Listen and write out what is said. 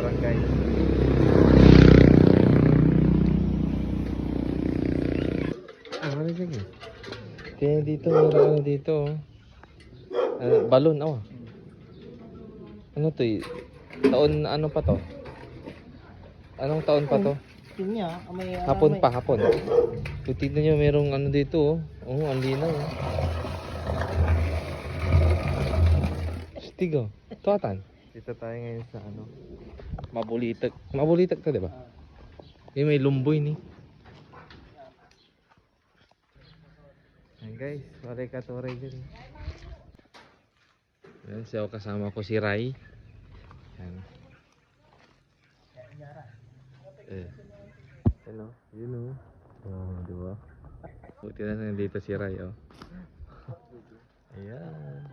barangay. Ano dyan eh? Kaya dito, meron ano dito. Balon, oh. Ano to eh? Taon, ano pa to? Anong taon pa to? Yun niya, may Hapon pa, hapon. So, tignan nyo, merong ano dito, oh. Oh, ang linaw, oh. Stig, oh. Tuwatan. Dito tayo ngayon sa ano, Mabulitag. Mabulitag to, di ba? Yung may lumboy ni. Ayan guys, waray katuray dyan. Ayan, siya kasama ko si Rai. Ayan. Hello, yun o. Oh, diba? Buti na nandito si Rai, oh. Ayan.